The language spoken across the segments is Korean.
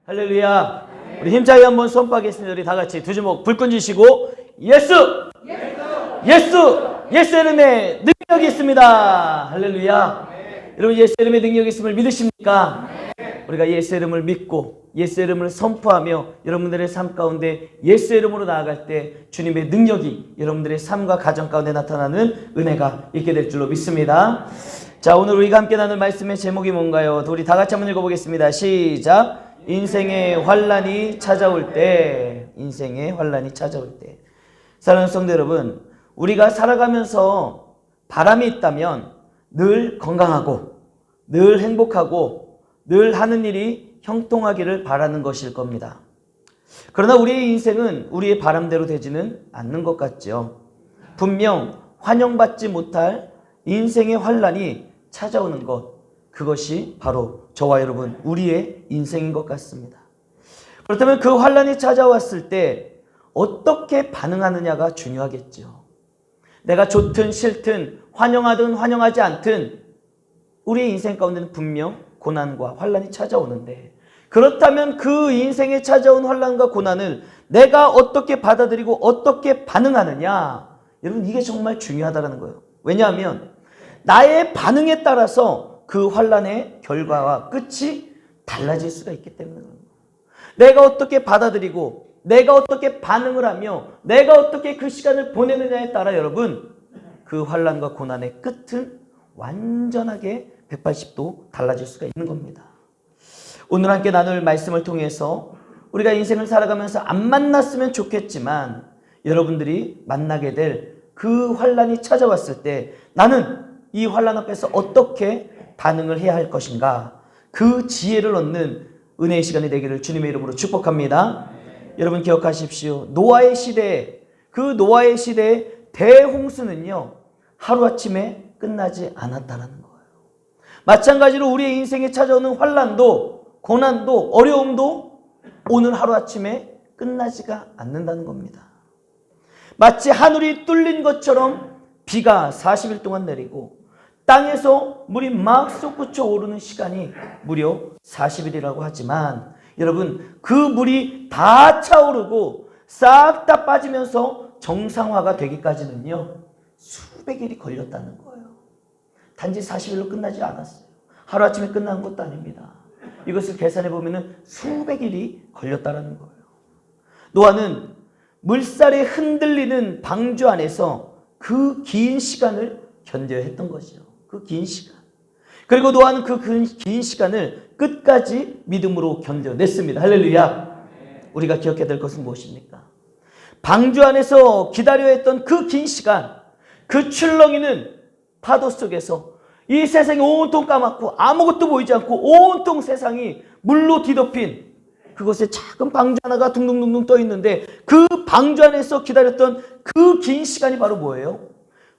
할렐루야. 우리 힘차게 한번 선포하겠습니다. 우리 다 같이 두 주먹 불끈 쥐시고 예수! 예수 이름에 능력이 있습니다. 할렐루야. 여러분 예수 이름에 능력이 있음을 믿으십니까? 우리가 예수 이름을 믿고 예수 이름을 선포하며 여러분들의 삶 가운데 예수 이름으로 나아갈 때 주님의 능력이 여러분들의 삶과 가정 가운데 나타나는 은혜가 있게 될 줄로 믿습니다. 자, 오늘 우리가 함께 나눌 말씀의 제목이 뭔가요? 우리 다 같이 한번 읽어보겠습니다. 시작. 인생의 환란이 찾아올 때, 인생의 환란이 찾아올 때. 사랑하는 성도 여러분, 우리가 살아가면서 바람이 있다면 늘 건강하고 늘 행복하고 늘 하는 일이 형통하기를 바라는 것일 겁니다. 그러나 우리의 인생은 우리의 바람대로 되지는 않는 것 같죠. 분명 환영받지 못할 인생의 환란이 찾아오는 것, 그것이 바로 저와 여러분 우리의 인생인 것 같습니다. 그렇다면 그 환란이 찾아왔을 때 어떻게 반응하느냐가 중요하겠죠. 내가 좋든 싫든 환영하든 환영하지 않든 우리의 인생 가운데는 분명 고난과 환란이 찾아오는데, 그렇다면 그 인생에 찾아온 환란과 고난을 내가 어떻게 받아들이고 어떻게 반응하느냐, 여러분 이게 정말 중요하다는 거예요. 왜냐하면 나의 반응에 따라서 그 환란의 결과와 끝이 달라질 수가 있기 때문에 내가 어떻게 받아들이고 내가 어떻게 반응을 하며 내가 어떻게 그 시간을 보내느냐에 따라 여러분 그 환란과 고난의 끝은 완전하게 180도 달라질 수가 있는 겁니다. 오늘 함께 나눌 말씀을 통해서 우리가 인생을 살아가면서 안 만났으면 좋겠지만 여러분들이 만나게 될 그 환란이 찾아왔을 때 나는 이 환란 앞에서 어떻게 반응을 해야 할 것인가, 그 지혜를 얻는 은혜의 시간이 되기를 주님의 이름으로 축복합니다. 여러분 기억하십시오. 노아의 시대에, 그 노아의 시대의 대홍수는요 하루아침에 끝나지 않았다는 거예요. 마찬가지로 우리의 인생에 찾아오는 환란도 고난도 어려움도 오늘 하루아침에 끝나지가 않는다는 겁니다. 마치 하늘이 뚫린 것처럼 비가 40일 동안 내리고 땅에서 물이 막 솟구쳐 오르는 시간이 무려 40일이라고 하지만 여러분 그 물이 다 차오르고 싹 다 빠지면서 정상화가 되기까지는요 수백 일이 걸렸다는 거예요. 단지 40일로 끝나지 않았어요. 하루아침에 끝난 것도 아닙니다. 이것을 계산해 보면 수백 일이 걸렸다는 거예요. 노아는 물살에 흔들리는 방주 안에서 그 긴 시간을 견뎌야 했던 것이죠. 그 긴 시간. 그리고 노아는 그 긴 시간을 끝까지 믿음으로 견뎌냈습니다. 할렐루야. 우리가 기억해야 될 것은 무엇입니까? 방주 안에서 기다려야 했던 그 긴 시간, 그 출렁이는 파도 속에서 이 세상이 온통 까맣고 아무것도 보이지 않고 온통 세상이 물로 뒤덮인 그곳에 작은 방주 하나가 둥둥둥둥 떠 있는데 그 방주 안에서 기다렸던 그 긴 시간이 바로 뭐예요?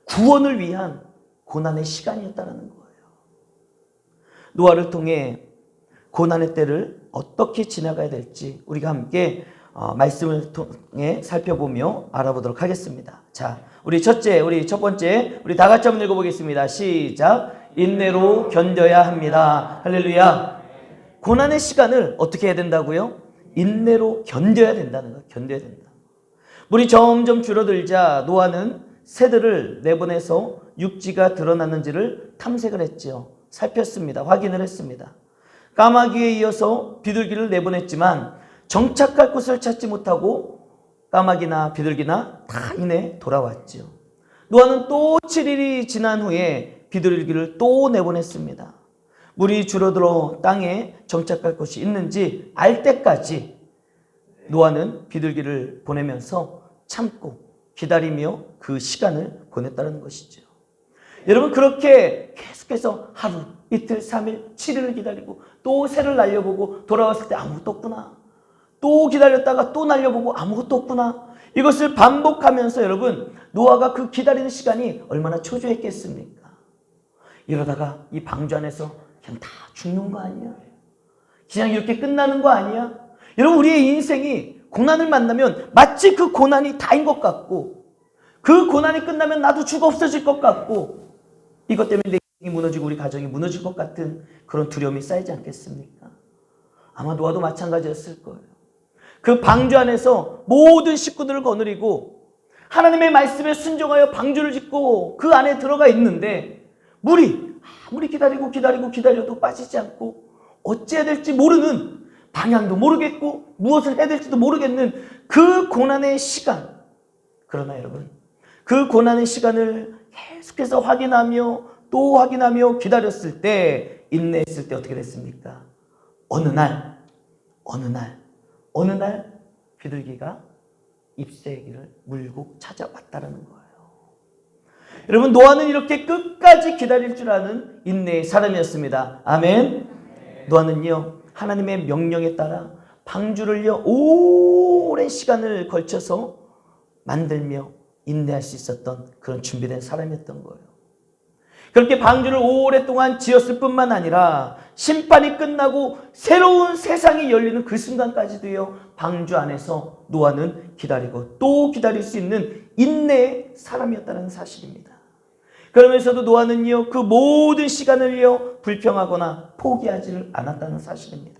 구원을 위한 고난의 시간이었다는 거예요. 노아를 통해 고난의 때를 어떻게 지나가야 될지 우리가 함께 말씀을 통해 살펴보며 알아보도록 하겠습니다. 자, 우리 첫 번째, 우리 다 같이 한번 읽어보겠습니다. 시작. 인내로 견뎌야 합니다. 할렐루야. 고난의 시간을 어떻게 해야 된다고요? 인내로 견뎌야 된다는 거예요. 견뎌야 된다. 물이 점점 줄어들자 노아는 새들을 내보내서 육지가 드러났는지를 탐색을 했지요. 살폈습니다. 확인을 했습니다. 까마귀에 이어서 비둘기를 내보냈지만 정착할 곳을 찾지 못하고 까마귀나 비둘기나 다 이내 돌아왔지요. 노아는 또 7일이 지난 후에 비둘기를 또 내보냈습니다. 물이 줄어들어 땅에 정착할 곳이 있는지 알 때까지 노아는 비둘기를 보내면서 참고 기다리며 그 시간을 보냈다는 것이죠. 여러분 그렇게 계속해서 하루, 이틀, 3일, 7일을 기다리고 또 새를 날려보고 돌아왔을 때 아무것도 없구나. 또 기다렸다가 또 날려보고 아무것도 없구나. 이것을 반복하면서 여러분 노아가 그 기다리는 시간이 얼마나 초조했겠습니까? 이러다가 이 방주 안에서 그냥 다 죽는 거 아니야? 그냥 이렇게 끝나는 거 아니야? 여러분 우리의 인생이 고난을 만나면 마치 그 고난이 다인 것 같고 그 고난이 끝나면 나도 죽어 없어질 것 같고 이것 때문에 내 인생이 무너지고 우리 가정이 무너질 것 같은 그런 두려움이 쌓이지 않겠습니까? 아마 노아도 마찬가지였을 거예요. 그 방주 안에서 모든 식구들을 거느리고 하나님의 말씀에 순종하여 방주를 짓고 그 안에 들어가 있는데 물이 아무리 기다려도 빠지지 않고 어찌해야 될지 모르는, 방향도 모르겠고 무엇을 해야 될지도 모르겠는 그 고난의 시간. 그러나 여러분, 그 고난의 시간을 계속해서 확인하며 또 확인하며 기다렸을 때, 인내했을 때 어떻게 됐습니까? 어느 날 비둘기가 잎새기를 물고 찾아왔다는 거예요. 여러분, 노아는 이렇게 끝까지 기다릴 줄 아는 인내의 사람이었습니다. 아멘. 노아는요, 하나님의 명령에 따라 방주를요 오랜 시간을 걸쳐서 만들며 인내할 수 있었던 그런 준비된 사람이었던 거예요. 그렇게 방주를 오랫동안 지었을 뿐만 아니라 심판이 끝나고 새로운 세상이 열리는 그 순간까지도요, 방주 안에서 노아는 기다리고 또 기다릴 수 있는 인내의 사람이었다는 사실입니다. 그러면서도 노아는요, 그 모든 시간을요 불평하거나 포기하지를 않았다는 사실입니다.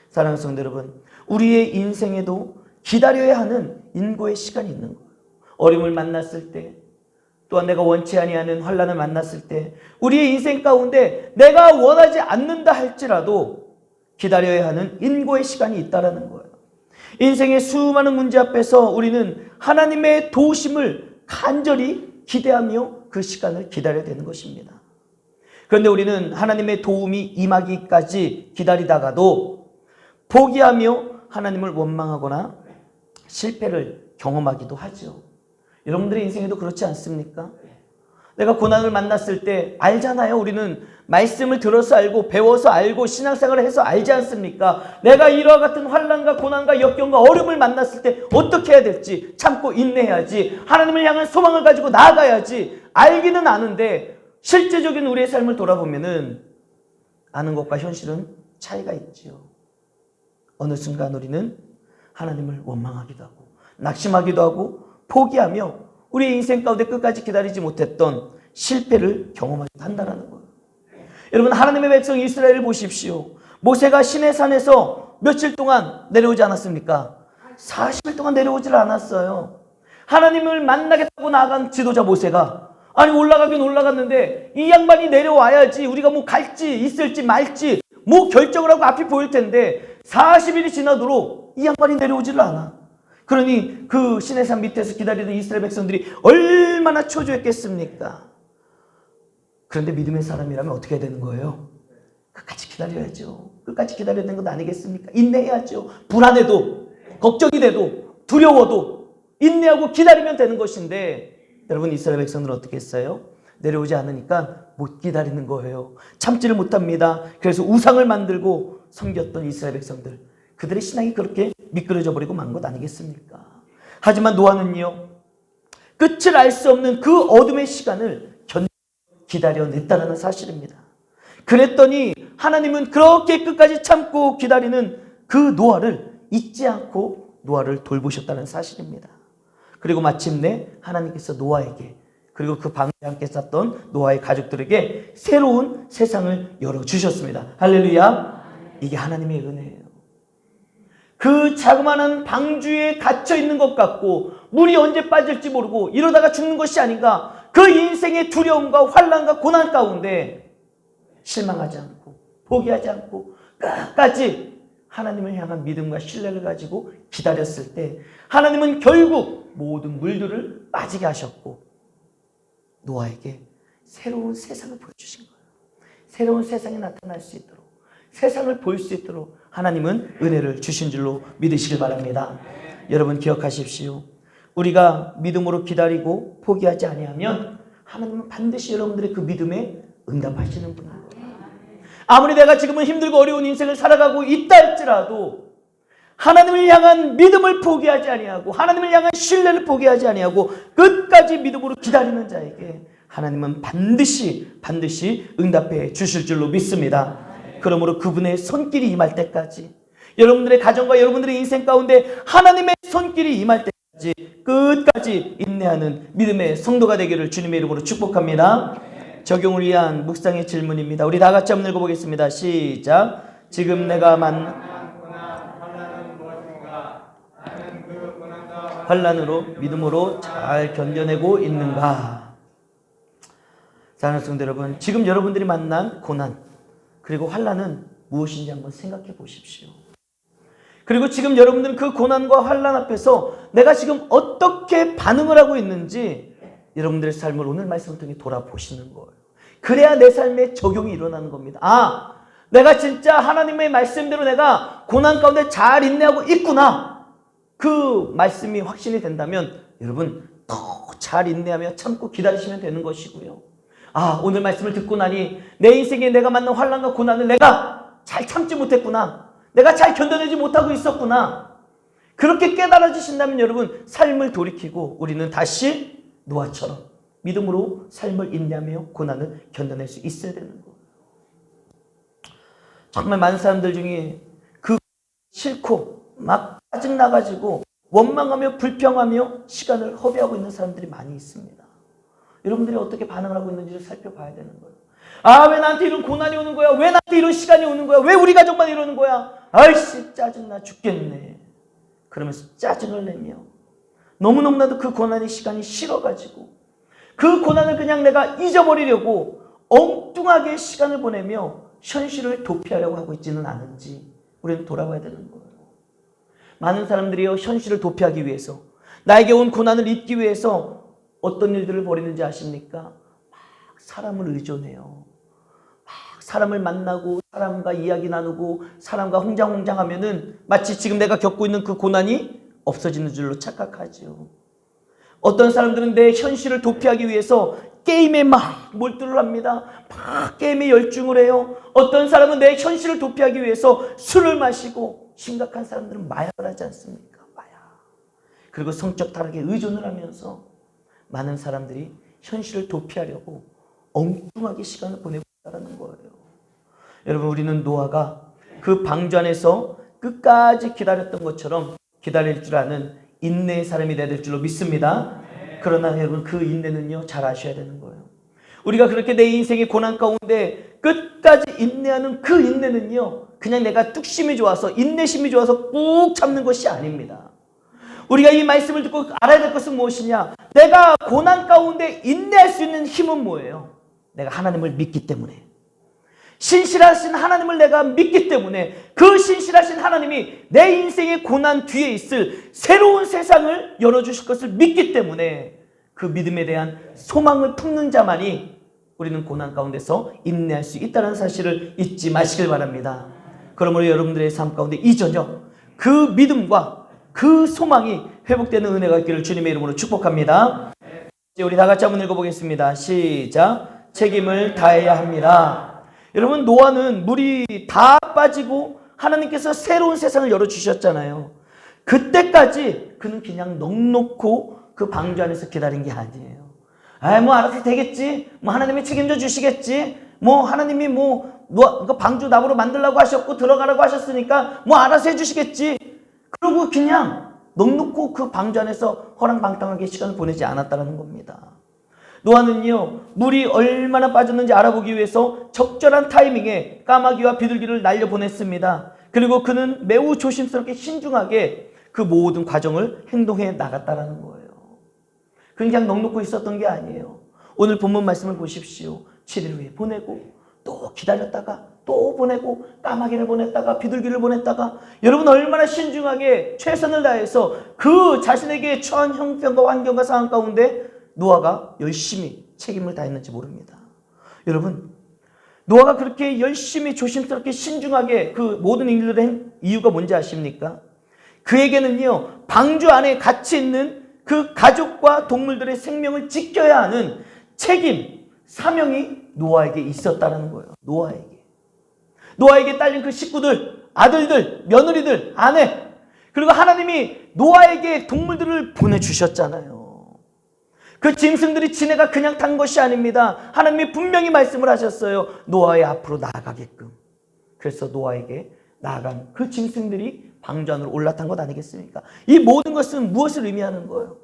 사랑하는 성도 여러분, 우리의 인생에도 기다려야 하는 인고의 시간이 있는 거예요. 어려움을 만났을 때, 또한 내가 원치 아니하는 환난을 만났을 때, 우리의 인생 가운데 내가 원하지 않는다 할지라도 기다려야 하는 인고의 시간이 있다는 거예요. 인생의 수많은 문제 앞에서 우리는 하나님의 도우심을 간절히 기대하며 그 시간을 기다려야 되는 것입니다. 그런데 우리는 하나님의 도움이 임하기까지 기다리다가도 포기하며 하나님을 원망하거나 실패를 경험하기도 하죠. 여러분들의 인생에도 그렇지 않습니까? 내가 고난을 만났을 때 알잖아요. 우리는 말씀을 들어서 알고 배워서 알고 신앙생활을 해서 알지 않습니까? 내가 이와 같은 환난과 고난과 역경과 어려움을 만났을 때 어떻게 해야 될지 참고 인내해야지, 하나님을 향한 소망을 가지고 나아가야지 알기는 아는데 실제적인 우리의 삶을 돌아보면은 아는 것과 현실은 차이가 있지요. 어느 순간 우리는 하나님을 원망하기도 하고 낙심하기도 하고 포기하며 우리의 인생 가운데 끝까지 기다리지 못했던 실패를 경험하기도 한다는 거예요. 여러분, 하나님의 백성 이스라엘을 보십시오. 모세가 시내산에서 며칠 동안 내려오지 않았습니까? 40일 동안 내려오질 않았어요. 하나님을 만나겠다고 나아간 지도자 모세가, 아니 올라가긴 올라갔는데 이 양반이 내려와야지 우리가 뭐 갈지 있을지 말지 뭐 결정을 하고 앞이 보일 텐데 40일이 지나도록 이 양반이 내려오지를 않아. 그러니 그 시내산 밑에서 기다리던 이스라엘 백성들이 얼마나 초조했겠습니까? 그런데 믿음의 사람이라면 어떻게 해야 되는 거예요? 끝까지 기다려야죠. 끝까지 기다려야 되는 것 아니겠습니까? 인내해야죠. 불안해도, 걱정이 돼도, 두려워도 인내하고 기다리면 되는 것인데, 여러분, 이스라엘 백성들은 어떻게 했어요? 내려오지 않으니까 못 기다리는 거예요. 참지를 못합니다. 그래서 우상을 만들고 섬겼던 이스라엘 백성들, 그들의 신앙이 그렇게 미끄러져 버리고 만 것 아니겠습니까? 하지만 노아는요, 끝을 알 수 없는 그 어둠의 시간을 기다려냈다는 사실입니다. 그랬더니 하나님은 그렇게 끝까지 참고 기다리는 그 노아를 잊지 않고 노아를 돌보셨다는 사실입니다. 그리고 마침내 하나님께서 노아에게, 그리고 그 방에 함께 쌌던 노아의 가족들에게 새로운 세상을 열어주셨습니다. 할렐루야. 이게 하나님의 은혜예요. 그 자그마한 방주에 갇혀 있는 것 같고 물이 언제 빠질지 모르고 이러다가 죽는 것이 아닌가, 그 인생의 두려움과 환난과 고난 가운데 실망하지 않고 포기하지 않고 끝까지 하나님을 향한 믿음과 신뢰를 가지고 기다렸을 때 하나님은 결국 모든 물들을 빠지게 하셨고 노아에게 새로운 세상을 보여주신 거예요. 새로운 세상이 나타날 수 있도록, 세상을 볼 수 있도록 하나님은 은혜를 주신 줄로 믿으시길 바랍니다. 여러분 기억하십시오. 우리가 믿음으로 기다리고 포기하지 아니하면 하나님은 반드시 여러분들의 그 믿음에 응답하시는 분입니다. 아무리 내가 지금은 힘들고 어려운 인생을 살아가고 있다 할지라도 하나님을 향한 믿음을 포기하지 아니하고 하나님을 향한 신뢰를 포기하지 아니하고 끝까지 믿음으로 기다리는 자에게 하나님은 반드시 응답해 주실 줄로 믿습니다. 그러므로 그분의 손길이 임할 때까지, 여러분들의 가정과 여러분들의 인생 가운데 하나님의 손길이 임할 때까지 끝까지 인내하는 믿음의 성도가 되기를 주님의 이름으로 축복합니다. 적용을 위한 묵상의 질문입니다. 우리 다 같이 한번 읽어보겠습니다. 시작. 지금 내가 환난으로 믿음으로 잘 견뎌내고 있는가? 사랑하는 성도 여러분, 지금 여러분들이 만난 고난 그리고 환난은 무엇인지 한번 생각해 보십시오. 그리고 지금 여러분들은 그 고난과 환난 앞에서 내가 지금 어떻게 반응을 하고 있는지 여러분들의 삶을 오늘 말씀을 통해 돌아보시는 거예요. 그래야 내 삶에 적용이 일어나는 겁니다. 아, 내가 진짜 하나님의 말씀대로 내가 고난 가운데 잘 인내하고 있구나. 그 말씀이 확신이 된다면 여러분 더 잘 인내하며 참고 기다리시면 되는 것이고요. 아, 오늘 말씀을 듣고 나니 내 인생에 내가 만난 환난과 고난을 내가 잘 참지 못했구나. 내가 잘 견뎌내지 못하고 있었구나. 그렇게 깨달아지신다면 여러분 삶을 돌이키고 우리는 다시 노아처럼 믿음으로 삶을 인내하며 고난을 견뎌낼 수 있어야 되는 거예요. 정말 많은 사람들 중에 그 싫고 막 짜증나가지고 원망하며 불평하며 시간을 허비하고 있는 사람들이 많이 있습니다. 여러분들이 어떻게 반응을 하고 있는지를 살펴봐야 되는 거예요. 아, 왜 나한테 이런 고난이 오는 거야? 왜 나한테 이런 시간이 오는 거야? 왜 우리 가족만 이러는 거야? 아이씨, 짜증나 죽겠네. 그러면서 짜증을 내며 너무너무나도 그 고난의 시간이 싫어가지고 그 고난을 그냥 내가 잊어버리려고 엉뚱하게 시간을 보내며 현실을 도피하려고 하고 있지는 않은지 우리는 돌아봐야 되는 거예요. 많은 사람들이요, 현실을 도피하기 위해서 나에게 온 고난을 잊기 위해서 어떤 일들을 벌이는지 아십니까? 막 사람을 의존해요. 막 사람을 만나고 사람과 이야기 나누고 사람과 홍장홍장하면은 마치 지금 내가 겪고 있는 그 고난이 없어지는 줄로 착각하죠. 어떤 사람들은 내 현실을 도피하기 위해서 게임에 막 몰두를 합니다. 막 게임에 열중을 해요. 어떤 사람은 내 현실을 도피하기 위해서 술을 마시고, 심각한 사람들은 마약을 하지 않습니까? 마약. 그리고 성적 타락에 의존을 하면서 많은 사람들이 현실을 도피하려고 엉뚱하게 시간을 보내고 있다는 거예요. 여러분, 우리는 노아가 그 방주 안에서 끝까지 기다렸던 것처럼 기다릴 줄 아는 인내의 사람이 돼야 될 줄로 믿습니다. 그러나 여러분, 그 인내는요, 잘 아셔야 되는 거예요. 우리가 그렇게 내 인생의 고난 가운데 끝까지 인내하는 그 인내는요, 그냥 내가 뚝심이 좋아서 인내심이 좋아서 꾹 참는 것이 아닙니다. 우리가 이 말씀을 듣고 알아야 될 것은 무엇이냐? 내가 고난 가운데 인내할 수 있는 힘은 뭐예요? 내가 하나님을 믿기 때문에, 신실하신 하나님을 내가 믿기 때문에, 그 신실하신 하나님이 내 인생의 고난 뒤에 있을 새로운 세상을 열어주실 것을 믿기 때문에 그 믿음에 대한 소망을 품는 자만이 우리는 고난 가운데서 인내할 수 있다는 사실을 잊지 마시길 바랍니다. 그러므로 여러분들의 삶 가운데 이 저녁 그 믿음과 그 소망이 회복되는 은혜가 있기를 주님의 이름으로 축복합니다. 이제 우리 다 같이 한번 읽어보겠습니다. 시작. 책임을 다해야 합니다. 여러분, 노아는 물이 다 빠지고 하나님께서 새로운 세상을 열어주셨잖아요. 그때까지 그는 그냥 넉넉고 그 방주 안에서 기다린 게 아니에요. 뭐 알아서 되겠지. 뭐 하나님이 책임져 주시겠지. 뭐 하나님이 그 방주 나무로 만들라고 하셨고 들어가라고 하셨으니까 뭐 알아서 해주시겠지. 그리고 그냥 넉넉고 그 방주 안에서 허랑방탕하게 시간을 보내지 않았다는 겁니다. 노아는요, 물이 얼마나 빠졌는지 알아보기 위해서 적절한 타이밍에 까마귀와 비둘기를 날려보냈습니다. 그리고 그는 매우 조심스럽게 신중하게 그 모든 과정을 행동해 나갔다는 거예요. 그냥 넉넉고 있었던 게 아니에요. 오늘 본문 말씀을 보십시오. 7일 후에 보내고 또 기다렸다가 또 보내고 까마귀를 보냈다가 비둘기를 보냈다가, 여러분 얼마나 신중하게 최선을 다해서 그 자신에게 처한 형편과 환경과 상황 가운데 노아가 열심히 책임을 다했는지 모릅니다. 여러분, 노아가 그렇게 열심히 조심스럽게 신중하게 그 모든 일들을 한 이유가 뭔지 아십니까? 그에게는요, 방주 안에 같이 있는 그 가족과 동물들의 생명을 지켜야 하는 책임, 사명이 노아에게 있었다는 거예요. 노아에게 딸린 그 식구들, 아들들, 며느리들, 아내, 그리고 하나님이 노아에게 동물들을 보내주셨잖아요. 그 짐승들이 지네가 그냥 탄 것이 아닙니다. 하나님이 분명히 말씀을 하셨어요. 노아의 앞으로 나아가게끔. 그래서 노아에게 나아간 그 짐승들이 방주 안으로 올라탄 것 아니겠습니까? 이 모든 것은 무엇을 의미하는 거예요?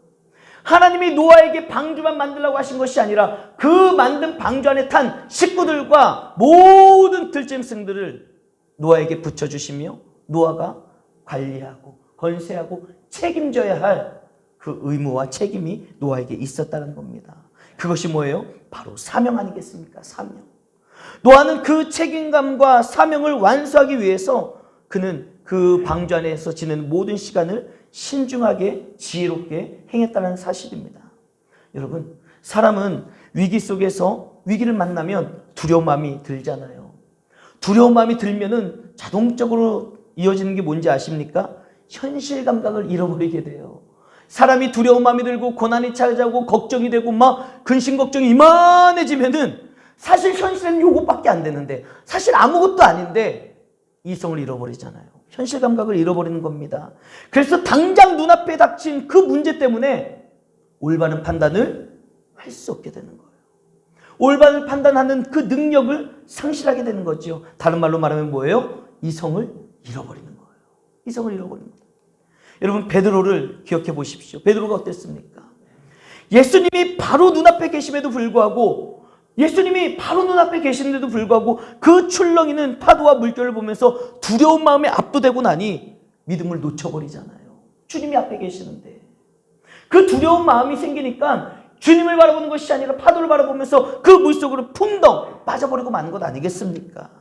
하나님이 노아에게 방주만 만들라고 하신 것이 아니라 그 만든 방주 안에 탄 식구들과 모든 들짐승들을 노아에게 붙여주시며 노아가 관리하고 건세하고 책임져야 할 그 의무와 책임이 노아에게 있었다는 겁니다. 그것이 뭐예요? 바로 사명 아니겠습니까? 사명. 노아는 그 책임감과 사명을 완수하기 위해서 그는 그 방주 안에서 지내는 모든 시간을 신중하게 지혜롭게 행했다는 사실입니다. 여러분, 사람은 위기 속에서 위기를 만나면 두려운 마음이 들잖아요. 두려운 마음이 들면은 자동적으로 이어지는 게 뭔지 아십니까? 현실 감각을 잃어버리게 돼요. 사람이 두려운 마음이 들고 고난이 찾아오고 걱정이 되고 막 근심 걱정이 이만해지면은 사실 현실은 요것밖에 안 되는데 사실 아무것도 아닌데 이성을 잃어버리잖아요. 현실 감각을 잃어버리는 겁니다. 그래서 당장 눈앞에 닥친 그 문제 때문에 올바른 판단을 할 수 없게 되는 거예요. 올바른 판단하는 그 능력을 상실하게 되는 거죠. 다른 말로 말하면 뭐예요? 이성을 잃어버리는 거예요. 이성을 잃어버리는 거예요. 여러분, 베드로를 기억해 보십시오. 베드로가 어땠습니까? 예수님이 바로 눈앞에 계심에도 불구하고 예수님이 바로 눈앞에 계시는데도 불구하고 그 출렁이는 파도와 물결을 보면서 두려운 마음에 압도되고 나니 믿음을 놓쳐버리잖아요. 주님이 앞에 계시는데 그 두려운 마음이 생기니까 주님을 바라보는 것이 아니라 파도를 바라보면서 그 물속으로 풍덩 빠져버리고 마는 것 아니겠습니까?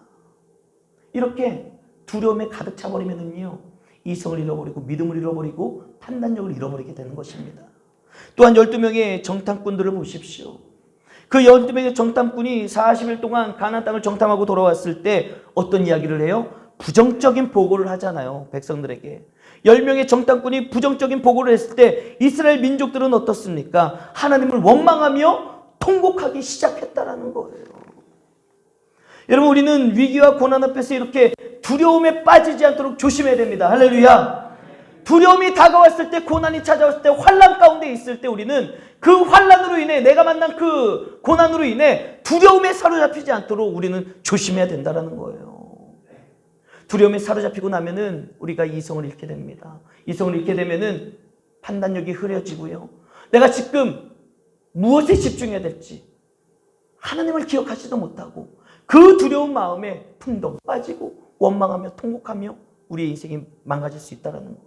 이렇게 두려움에 가득 차버리면은요, 이성을 잃어버리고 믿음을 잃어버리고 판단력을 잃어버리게 되는 것입니다. 또한 12명의 정탐꾼들을 보십시오. 그 12명의 정탐꾼이 40일 동안 가나안 땅을 정탐하고 돌아왔을 때 어떤 이야기를 해요? 부정적인 보고를 하잖아요. 백성들에게. 10명의 정탐꾼이 부정적인 보고를 했을 때 이스라엘 민족들은 어떻습니까? 하나님을 원망하며 통곡하기 시작했다라는 거예요. 여러분, 우리는 위기와 고난 앞에서 이렇게 두려움에 빠지지 않도록 조심해야 됩니다. 할렐루야. 두려움이 다가왔을 때, 고난이 찾아왔을 때, 환난 가운데 있을 때 우리는 그 환난으로 인해, 내가 만난 그 고난으로 인해 두려움에 사로잡히지 않도록 우리는 조심해야 된다는 거예요. 두려움에 사로잡히고 나면은 우리가 이성을 잃게 됩니다. 이성을 잃게 되면은 판단력이 흐려지고요. 내가 지금 무엇에 집중해야 될지 하나님을 기억하지도 못하고 그 두려운 마음에 풍덩 빠지고 원망하며 통곡하며 우리의 인생이 망가질 수 있다는 거예요.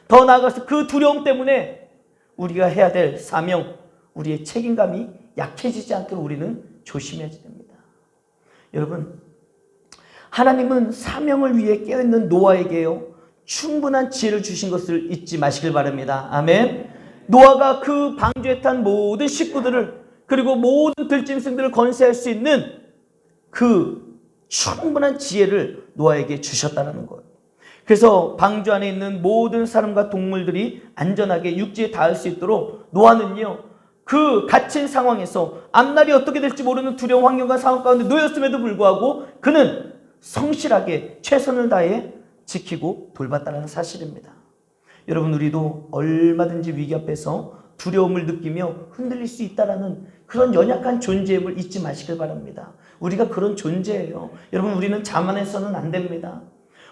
더 나아가서 그 두려움 때문에 우리가 해야 될 사명, 우리의 책임감이 약해지지 않도록 우리는 조심해야 됩니다. 여러분, 하나님은 사명을 위해 깨어있는 노아에게요, 충분한 지혜를 주신 것을 잊지 마시길 바랍니다. 아멘. 노아가 그 방주에 탄 모든 식구들을 그리고 모든 들짐승들을 건세할 수 있는 그 충분한 지혜를 노아에게 주셨다는 거예요. 그래서 방주 안에 있는 모든 사람과 동물들이 안전하게 육지에 닿을 수 있도록 노아는요, 그 갇힌 상황에서 앞날이 어떻게 될지 모르는 두려운 환경과 상황 가운데 놓였음에도 불구하고 그는 성실하게 최선을 다해 지키고 돌봤다는 사실입니다. 여러분, 우리도 얼마든지 위기 앞에서 두려움을 느끼며 흔들릴 수 있다는 그런 연약한 존재임을 잊지 마시길 바랍니다. 우리가 그런 존재예요. 여러분, 우리는 자만해서는 안 됩니다.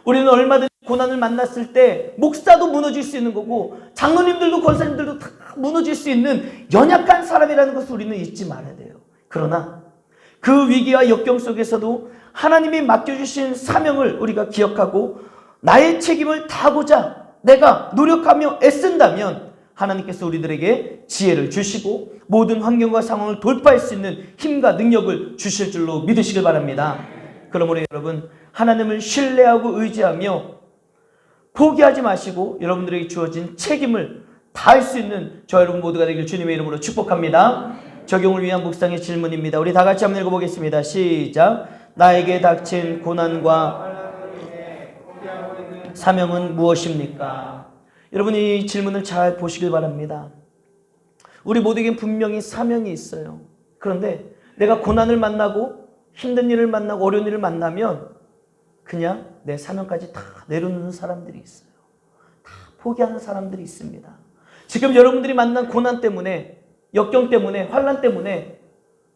우리는 얼마든지 고난을 만났을 때 목사도 무너질 수 있는 거고 장로님들도 권사님들도 다 무너질 수 있는 연약한 사람이라는 것을 우리는 잊지 말아야 돼요. 그러나 그 위기와 역경 속에서도 하나님이 맡겨주신 사명을 우리가 기억하고 나의 책임을 다하고자 내가 노력하며 애쓴다면 하나님께서 우리들에게 지혜를 주시고 모든 환경과 상황을 돌파할 수 있는 힘과 능력을 주실 줄로 믿으시길 바랍니다. 그러므로 여러분, 하나님을 신뢰하고 의지하며 포기하지 마시고 여러분들에게 주어진 책임을 다할 수 있는 저 여러분 모두가 되길 주님의 이름으로 축복합니다. 적용을 위한 묵상의 질문입니다. 우리 다 같이 한번 읽어보겠습니다. 시작. 나에게 닥친 고난과 사명은 무엇입니까? 여러분, 이 질문을 잘 보시길 바랍니다. 우리 모두에겐 분명히 사명이 있어요. 그런데 내가 고난을 만나고 힘든 일을 만나고 어려운 일을 만나면 그냥 내 사명까지 다 내려놓는 사람들이 있어요. 다 포기하는 사람들이 있습니다. 지금 여러분들이 만난 고난 때문에, 역경 때문에, 환난 때문에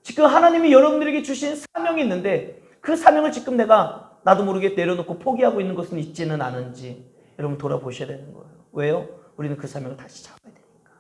지금 하나님이 여러분들에게 주신 사명이 있는데 그 사명을 지금 내가 나도 모르게 내려놓고 포기하고 있는 것은 있지는 않은지 여러분 돌아보셔야 되는 거예요. 왜요? 우리는 그 사명을 다시 잡아야 되니까.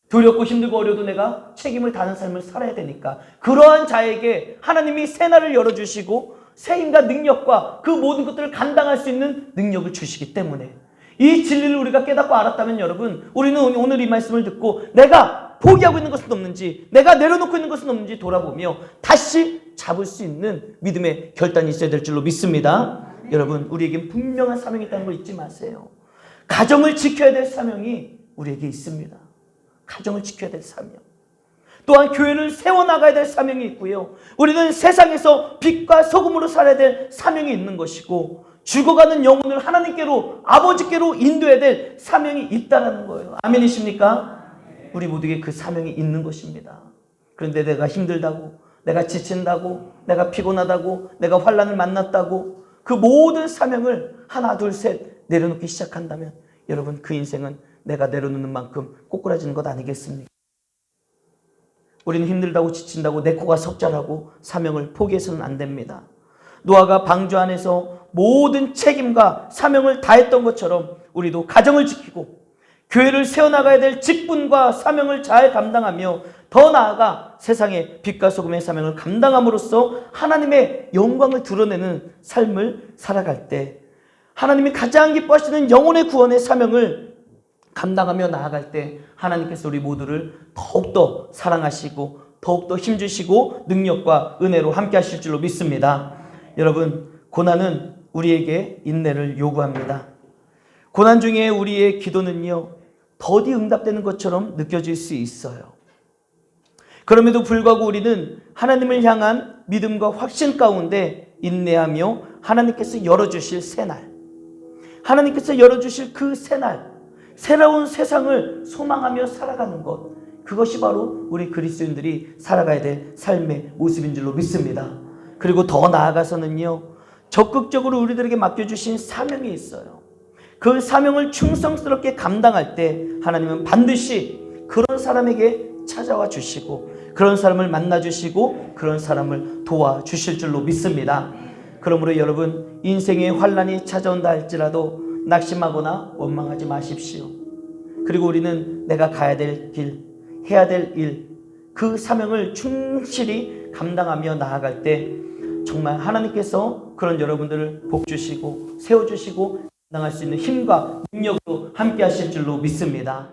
두렵고 힘들고 어려도 내가 책임을 다하는 삶을 살아야 되니까. 그러한 자에게 하나님이 새 날을 열어주시고 새 힘과 능력과 그 모든 것들을 감당할 수 있는 능력을 주시기 때문에 이 진리를 우리가 깨닫고 알았다면 여러분, 우리는 오늘 이 말씀을 듣고 내가 포기하고 있는 것은 없는지, 내가 내려놓고 있는 것은 없는지 돌아보며 다시 잡을 수 있는 믿음의 결단이 있어야 될 줄로 믿습니다. 여러분, 우리에겐 분명한 사명이 있다는 걸 잊지 마세요. 가정을 지켜야 될 사명이 우리에게 있습니다. 가정을 지켜야 될 사명. 또한 교회를 세워나가야 될 사명이 있고요. 우리는 세상에서 빛과 소금으로 살아야 될 사명이 있는 것이고, 죽어가는 영혼을 하나님께로, 아버지께로 인도해야 될 사명이 있다는 거예요. 아멘이십니까? 우리 모두에게 그 사명이 있는 것입니다. 그런데 내가 힘들다고, 내가 지친다고, 내가 피곤하다고, 내가 환난을 만났다고 그 모든 사명을 하나 둘 셋 내려놓기 시작한다면 여러분, 그 인생은 내가 내려놓는 만큼 꼬꾸라지는 것 아니겠습니까? 우리는 힘들다고 지친다고 내 코가 석자라고 사명을 포기해서는 안 됩니다. 노아가 방주 안에서 모든 책임과 사명을 다했던 것처럼 우리도 가정을 지키고 교회를 세워나가야 될 직분과 사명을 잘 감당하며 더 나아가 세상의 빛과 소금의 사명을 감당함으로써 하나님의 영광을 드러내는 삶을 살아갈 때, 하나님이 가장 기뻐하시는 영혼의 구원의 사명을 감당하며 나아갈 때 하나님께서 우리 모두를 더욱더 사랑하시고 더욱더 힘주시고 능력과 은혜로 함께 하실 줄로 믿습니다. 여러분, 고난은 우리에게 인내를 요구합니다. 고난 중에 우리의 기도는요, 더디 응답되는 것처럼 느껴질 수 있어요. 그럼에도 불구하고 우리는 하나님을 향한 믿음과 확신 가운데 인내하며 하나님께서 열어주실 새날, 하나님께서 열어주실 그 새날, 새로운 세상을 소망하며 살아가는 것, 그것이 바로 우리 그리스도인들이 살아가야 될 삶의 모습인 줄로 믿습니다. 그리고 더 나아가서는요, 적극적으로 우리들에게 맡겨주신 사명이 있어요. 그 사명을 충성스럽게 감당할 때 하나님은 반드시 그런 사람에게 찾아와 주시고 그런 사람을 만나 주시고 그런 사람을 도와주실 줄로 믿습니다. 그러므로 여러분, 인생의 환난이 찾아온다 할지라도 낙심하거나 원망하지 마십시오. 그리고 우리는 내가 가야 될 길, 해야 될 일, 그 사명을 충실히 감당하며 나아갈 때 정말 하나님께서 그런 여러분들을 복주시고 세워주시고 감당할 수 있는 힘과 능력으로 함께 하실 줄로 믿습니다.